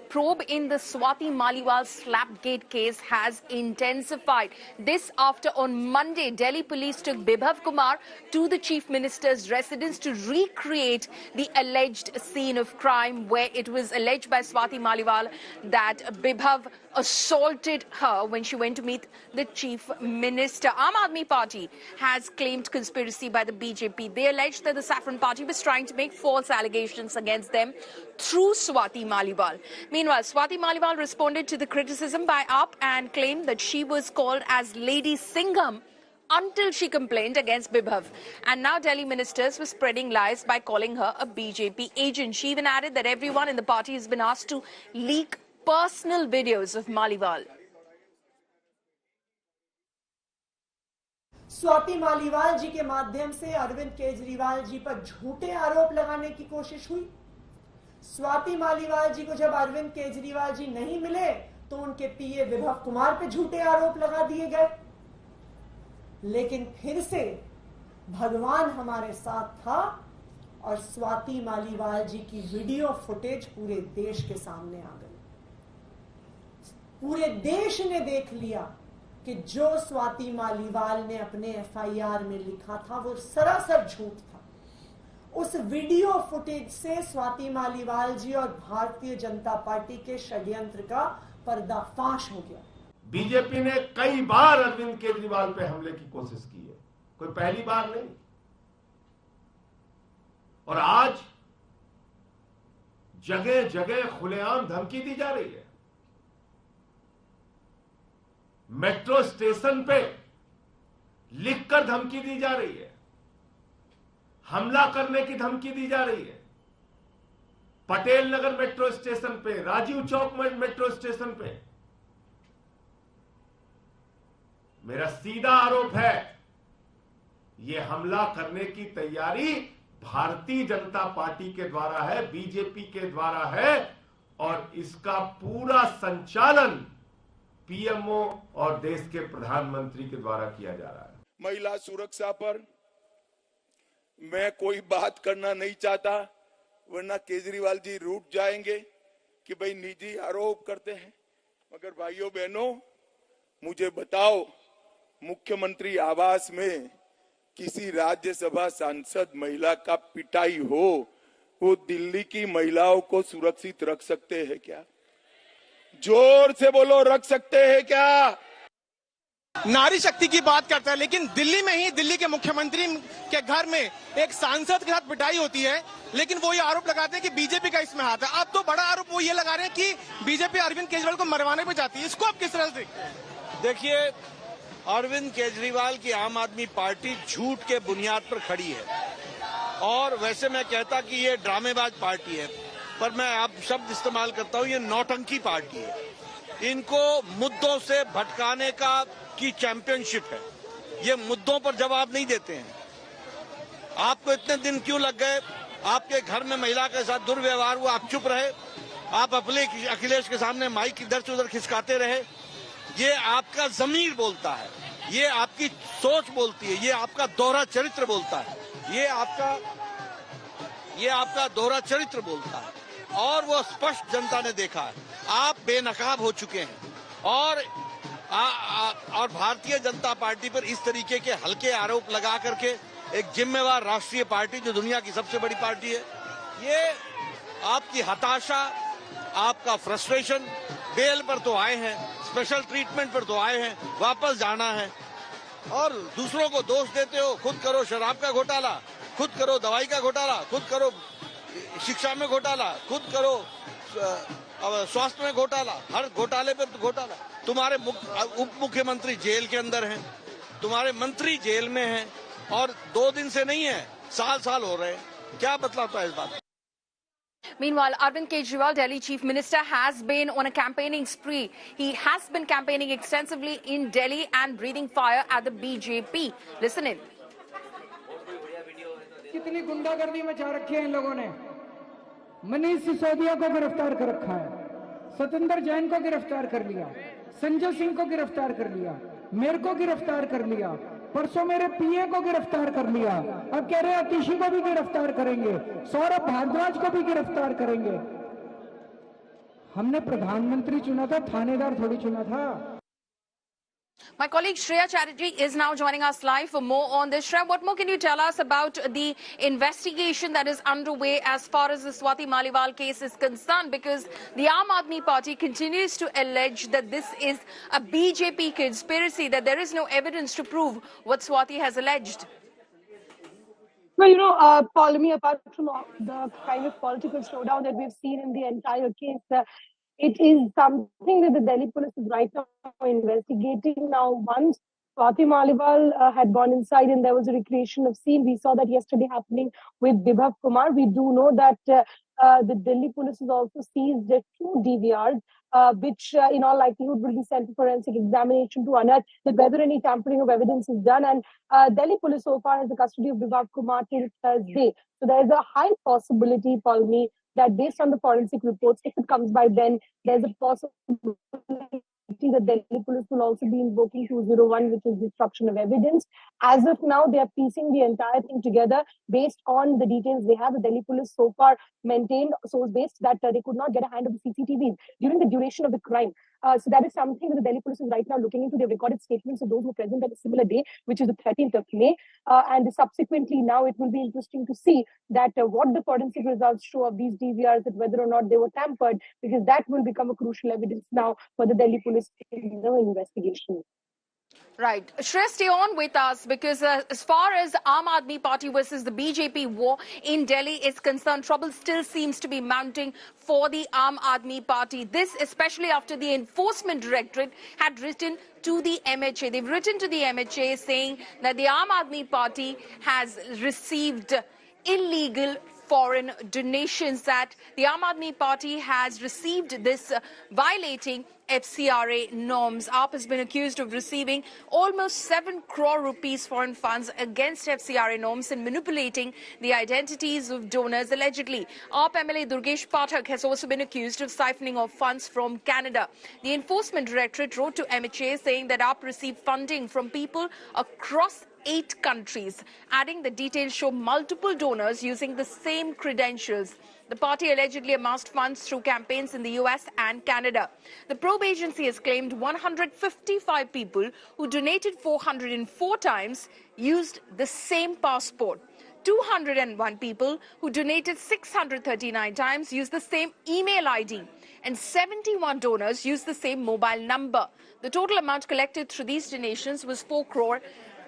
probe in the Swati Maliwal Slapgate case has intensified. This after on Monday, Delhi police took Bibhav Kumar to the Chief Minister's residence to recreate the alleged scene of crime, where it was alleged by Swati Maliwal that Bibhav assaulted her when she went to meet the Chief Minister. Aam Aadmi Party has claimed conspiracy by the BJP. They alleged that the Saffron Party was trying to make false allegations against them through Swati Maliwal. Meanwhile, Swati Maliwal responded to the criticism by AAP and claimed that she was called as Lady Singham until she complained against Bibhav. And now Delhi ministers were spreading lies by calling her a BJP agent. She even added that everyone in the party has been asked to leak personal videos of Maliwal. Swati Maliwal जी के माध्यम से अरविंद केजरीवाल जी पर झूठे आरोप लगाने की कोशिश हुई। स्वाति मालीवाल जी को जब अरविंद केजरीवाल जी नहीं मिले तो उनके पीए विभव कुमार पे झूठे आरोप लगा दिए गए। लेकिन फिर से भगवान हमारे साथ था और स्वाति मालीवाल जी की वीडियो फुटेज पूरे देश के सामने आ गई। पूरे देश ने देख लिया कि जो स्वाति मालीवाल ने अपने एफआईआर में लिखा था वो सरासर झूठ था। उस वीडियो फुटेज से स्वाति मालीवाल जी और भारतीय जनता पार्टी के षड्यंत्र का पर्दाफाश हो गया। बीजेपी ने कई बार अरविंद केजरीवाल पे हमले की कोशिश की है, कोई पहली बार नहीं। और आज जगह जगह खुलेआम धमकी दी जा रही है। मेट्रो स्टेशन पे लिखकर धमकी दी जा रही है, हमला करने की धमकी दी जा रही है। पटेल नगर मेट्रो स्टेशन पे, राजीव चौक मेट्रो स्टेशन पे। मेरा सीधा आरोप है यह हमला करने की तैयारी भारतीय जनता पार्टी के द्वारा है, बीजेपी के द्वारा है और इसका पूरा संचालन पीएमओ और देश के प्रधानमंत्री के द्वारा किया जा रहा है। महिला सुरक्षा पर मैं कोई बात करना नहीं चाहता, वरना केजरीवाल जी रूठ जाएंगे कि भाई निजी आरोप करते हैं। मगर भाइयों बहनों, मुझे बताओ, मुख्यमंत्री आवास में किसी राज्यसभा सांसद महिला का पिटाई हो, वो दिल्ली की महिलाओं को सुरक्षित रख सकते हैं क्या? जोर से बोलो, रख सकते हैं क्या? नारी शक्ति की बात करता है, लेकिन दिल्ली में ही दिल्ली के मुख्यमंत्री के घर में एक सांसद के साथ पिटाई होती है, लेकिन वो ये आरोप लगाते हैं कि बीजेपी का इसमें हाथ है। अब तो बड़ा आरोप वो ये लगा रहे हैं कि बीजेपी अरविंद केजरीवाल को मरवाने पे जाती है। इसको आप किस तरह से देखते हैं? देखिए, अरविंद केजरीवाल की आम आदमी पार्टी झूठ के बुनियाद पर खड़ी है और वैसे मैं कहता कि ये ड्रामेबाज पार्टी है, पर मैं अब शब्द इस्तेमाल करता हूं, ये नौटंकी पार्टी है। इनको मुद्दों से भटकाने की चैंपियनशिप है। ये मुद्दों पर जवाब नहीं देते हैं। आपको इतने दिन क्यों लग गए? आपके घर में महिला के साथ दुर्व्यवहार हुआ, आप चुप रहे। आप अपने अखिलेश के सामने माइक इधर से उधर खिसकाते रहे। ये आपका जमीर बोलता है, ये आपकी सोच बोलती है, ये आपका दोहरा चरित्र बोलता है, ये आपका दोहरा चरित्र बोलता है और वो स्पष्ट जनता ने देखा है। आप बेनकाब हो चुके हैं और भारतीय जनता पार्टी पर इस तरीके के हल्के आरोप लगा करके एक जिम्मेवार राष्ट्रीय पार्टी जो दुनिया की सबसे बड़ी पार्टी है, ये आपकी हताशा, आपका फ्रस्ट्रेशन, बेल पर तो आए हैं, स्पेशल ट्रीटमेंट पर तो आए हैं, वापस जाना है और दूसरों को दोष देते हो। खुद करो शराब का घोटाला, खुद करो दवाई का घोटाला, खुद करो शिक्षा में घोटाला, खुद करो स्वास्थ्य में घोटाला, हर घोटाले पर घोटाला। तुम्हारे उप मुख्यमंत्री जेल के अंदर हैं, तुम्हारे मंत्री जेल में हैं और 2 दिन से नहीं है, साल हो रहे हैं। क्या बतलाता है इस बात? Meanwhile, Arvind Kejriwal, Delhi Chief Minister, has been on a campaigning spree. He has been campaigning extensively in Delhi and breathing fire at the BJP. Listen in. कितनी गुंडागर्दी मचा रखी है इन लोगों ने। मनीष सिसोदिया को गिरफ्तार कर रखा है, सतेंद्र जैन को गिरफ्तार कर लिया, संजय सिंह को गिरफ्तार कर लिया, मेरे को गिरफ्तार कर लिया, परसों मेरे पीए को गिरफ्तार कर लिया, अब कह रहे अतिशी को भी गिरफ्तार करेंगे, सौरभ भारद्वाज को भी गिरफ्तार करेंगे। हमने प्रधानमंत्री चुना था, थानेदार थोड़ी चुना था। My colleague Shreya Chatterjee is now joining us live for more on this. Shreya, what more can you tell us about the investigation that is underway as far as the Swati Maliwal case is concerned? Because the Aam Aadmi Party continues to allege that this is a BJP conspiracy, that there is no evidence to prove what Swati has alleged. Well, Paulami, apart from the kind of political showdown that we've seen in the entire case, it is something that the Delhi police is right now investigating. Now, once Swati Maliwal had gone inside and there was a recreation of scene, we saw that yesterday happening with Bibhav Kumar. We do know that the Delhi police has also seized 2 DVRs, which in all likelihood will be sent for forensic examination to unearth that whether any tampering of evidence is done. And Delhi police so far has the custody of Bibhav Kumar till Thursday. So there is a high possibility, Paulmi, that based on the forensic reports, if it comes by then, there's a possibility that Delhi police will also be invoking 201, which is destruction of evidence. As of now, they are piecing the entire thing together based on the details they have. The Delhi police so far maintained source-based that they could not get a hand of the CCTVs during the duration of the crime. So that is something that the Delhi police is right now looking into. They've recorded statements of those who were present at a similar day, which is the 13th of May. And subsequently, now it will be interesting to see that what the forensic results show of these DVRs, that whether or not they were tampered, because that will become a crucial evidence now for the Delhi police in the investigation. Right. Shreya, stay on with us because as far as Aam Aadmi Party versus the BJP war in Delhi is concerned, trouble still seems to be mounting for the Aam Aadmi Party. This especially after the Enforcement Directorate had written to the MHA. They've written to the MHA saying that the Aam Aadmi Party has received illegal foreign donations, that the Aam Aadmi Party has received this violating FCRA norms. AAP has been accused of receiving almost 7 crore rupees foreign funds against FCRA norms and manipulating the identities of donors allegedly. AAP MLA Durgesh Pathak has also been accused of siphoning off funds from Canada. The Enforcement Directorate wrote to MHA saying that AAP received funding from people across 8 countries, adding the details show multiple donors using the same credentials. The party allegedly amassed funds through campaigns in the US and Canada. The probe agency has claimed 155 people who donated 404 times used the same passport. 201 people who donated 639 times used the same email ID. And 71 donors used the same mobile number. The total amount collected through these donations was 4 crore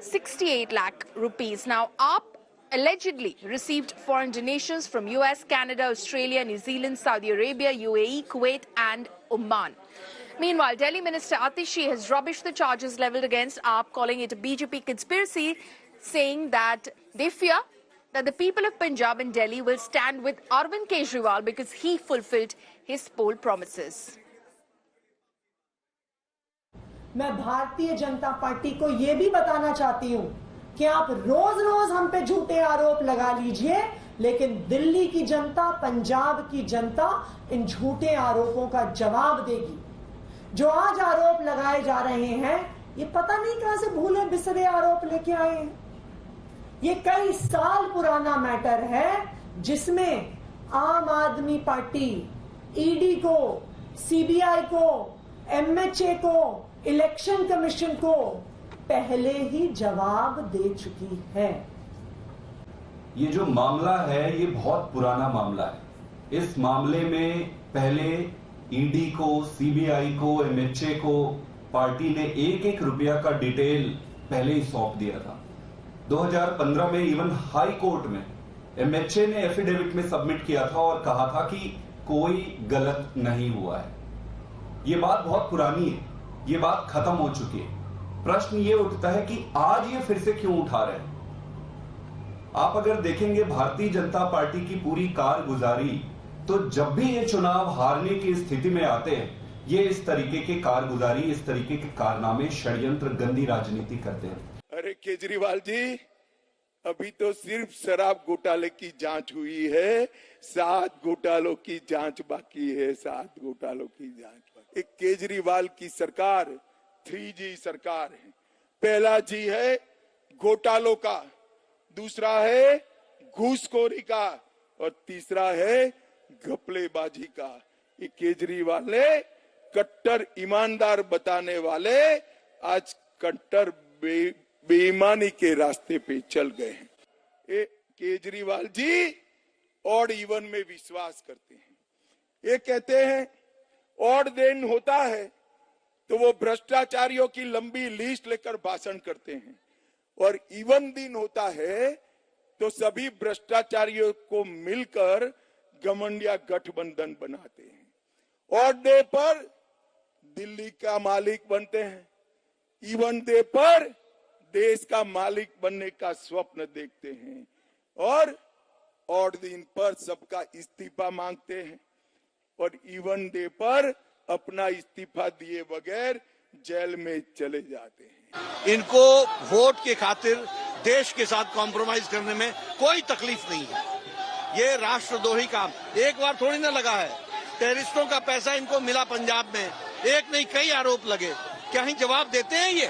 68 lakh rupees. Now, AAP allegedly received foreign donations from US, Canada, Australia, New Zealand, Saudi Arabia, UAE, Kuwait and Oman. Meanwhile, Delhi Minister Atishi has rubbished the charges levelled against AAP, calling it a BJP conspiracy, saying that they fear that the people of Punjab and Delhi will stand with Arvind Kejriwal because he fulfilled his poll promises. मैं Bharatiya Janata party को यह भी बताना चाहती हूं कि आप रोज-रोज हम पे झूठे आरोप लगा लीजिए, लेकिन दिल्ली की जनता, पंजाब की जनता इन झूठे आरोपों का जवाब देगी। जो आज आरोप लगाए जा रहे हैं, ये पता नहीं कहां से भूले बिसरे आरोप लेके आए हैं। ये कई साल पुराना मैटर है, जिसमें आम आदमी पार्टी ईडी को, सीबीआई को, एमएचए को, इलेक्शन कमीशन को पहले ही जवाब दे चुकी है। ये जो मामला है, ये बहुत पुराना मामला है। इस मामले में पहले ईडी को, सीबीआई को, एमएचए को पार्टी ने 1-1 रुपया का डिटेल पहले ही सौंप दिया था। 2015 में इवन हाई कोर्ट में एमएचए ने एफिडेविट में सबमिट किया था और कहा था कि कोई गलत नहीं हुआ है। ये बात बहुत पुरानी है, ये बात खत्म हो चुकी है। प्रश्न ये उठता है कि आज ये फिर से क्यों उठा रहे हैं। आप अगर देखेंगे भारतीय जनता पार्टी की पूरी कारगुजारी, तो जब भी ये चुनाव हारने की स्थिति में आते हैं, ये इस तरीके के कारगुजारी, इस तरीके के कारनामे, षड्यंत्र, गंदी राजनीति करते हैं। अरे केजरीवाल जी, अभी तो सिर्फ शराब घोटाले की जांच हुई है, 7 घोटालों की जांच बाकी है, 7 घोटालों की जांच बाकी। एक केजरीवाल की सरकार 3G सरकार है। पहला जी है घोटालों का, दूसरा है घूसखोरी का और तीसरा है घपलेबाजी का। कि केजरीवाल ने कट्टर ईमानदार बताने वाले आज कट्टर बेईमानी के रास्ते पे चल गए हैं। केजरीवाल जी ऑड इवन में विश्वास करते हैं। ये कहते हैं ऑड दिन होता है तो वो भ्रष्टाचारियों की लंबी लिस्ट लेकर भाषण करते हैं, और इवन दिन होता है तो सभी भ्रष्टाचारियों को मिलकर घमंडिया गठबंधन बनाते हैं। ऑड डे पर दिल्ली का मालिक बनते हैं, इवन डे पर देश का मालिक बनने का स्वप्न देखते हैं, और ऑड दिन पर सबका इस्तीफा मांगते हैं, और इवन डे पर अपना इस्तीफा दिए बगैर जेल में चले जाते हैं। इनको वोट के खातिर देश के साथ कॉम्प्रोमाइज करने में कोई तकलीफ नहीं है। ये राष्ट्रद्रोही काम एक बार थोड़ी ना लगा है। टेररिस्टों का पैसा इनको मिला पंजाब में, एक नहीं कई आरोप लगे। क्या ही जवाब देते हैं ये?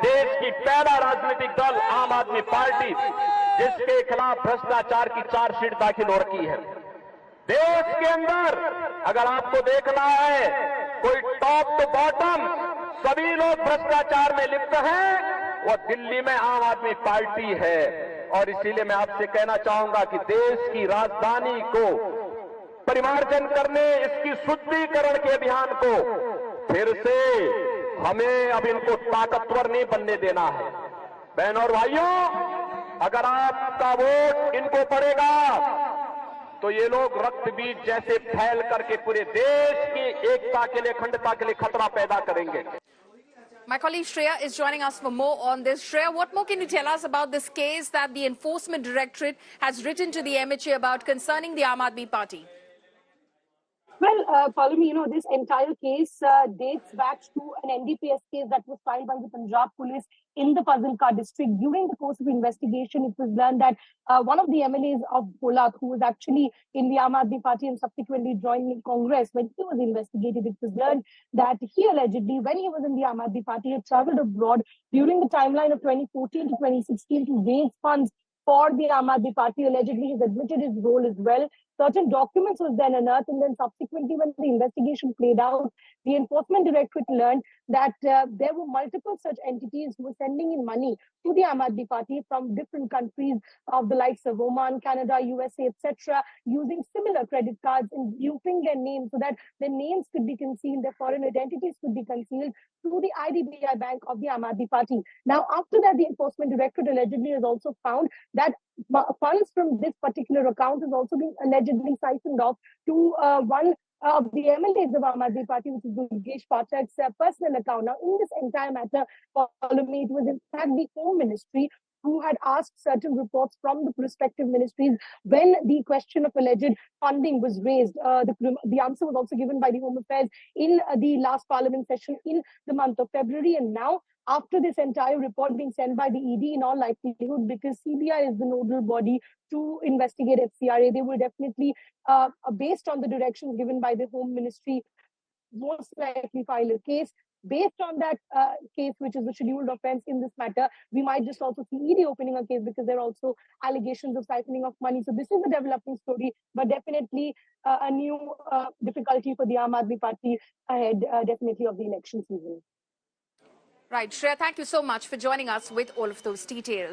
देश की पहला राजनीतिक दल आम आदमी पार्टी, जिसके खिलाफ भ्रष्टाचार की चार्जशीट दाखिल हो रखी है। देश के अंदर अगर आपको देखना है, कोई टॉप टू बॉटम सभी लोग भ्रष्टाचार में लिप्त हैं, वो दिल्ली में आम आदमी पार्टी है। और इसीलिए मैं आपसे कहना चाहूंगा कि देश की राजधानी को परिमार्जन करने, इसकी शुद्धिकरण के अभियान को फिर से हमें अब इनको ताकतवर नहीं बनने देना है। बहनों और भाइयों, अगर आपका वोट इनको पड़ेगा तो ये लोग रक्त बीज जैसे फैल करके पूरे देश की एकता के लिए, अखंडता के लिए खतरा पैदा करेंगे। My colleague Shreya is joining us for more on this. Shreya, what more can you tell us about this case that the Enforcement Directorate has written to the MHA about concerning the Aam Aadmi Party? Well, Pauline, this entire case dates back to an NDPS case that was filed by the Punjab police in the Fazilka district. During the course of investigation, it was learned that one of the MLAs of Bholat, who was actually in the Aam Aadmi Party and subsequently joined in Congress, when he was investigated, it was learned that he allegedly, when he was in the Aam Aadmi Party, had traveled abroad during the timeline of 2014 to 2016 to raise funds for the Aam Aadmi Party. Allegedly, he has admitted his role as well. Certain documents was then unearthed, and then subsequently, when the investigation played out, the Enforcement Directorate learned that there were multiple such entities who were sending in money to the Aam Aadmi Party from different countries of the likes of Oman, Canada, USA, etc., using similar credit cards and duping their names so that their names could be concealed, their foreign identities could be concealed through the IDBI Bank of the Aam Aadmi Party. Now, after that, the Enforcement Directorate allegedly has also found that funds from this particular account has also been allegedly siphoned off to one of the MLAs of Aam Aadmi Party, which is Durgesh Pathak's personal account. Now, in this entire matter, follow me, it was in fact the Home Ministry who had asked certain reports from the respective ministries when the question of alleged funding was raised. The answer was also given by the Home Affairs in the last Parliament session in the month of February. And now, after this entire report being sent by the ED, in all likelihood, because CBI is the nodal body to investigate FCRA, they will definitely, based on the directions given by the Home Ministry, most likely file a case. Based on that case, which is the scheduled offense in this matter, we might just also see ED opening a case because there are also allegations of siphoning of money. So this is a developing story, but definitely a new difficulty for the Aam Aadmi Party ahead, definitely of the election season. Right, Shreya, thank you so much for joining us with all of those details.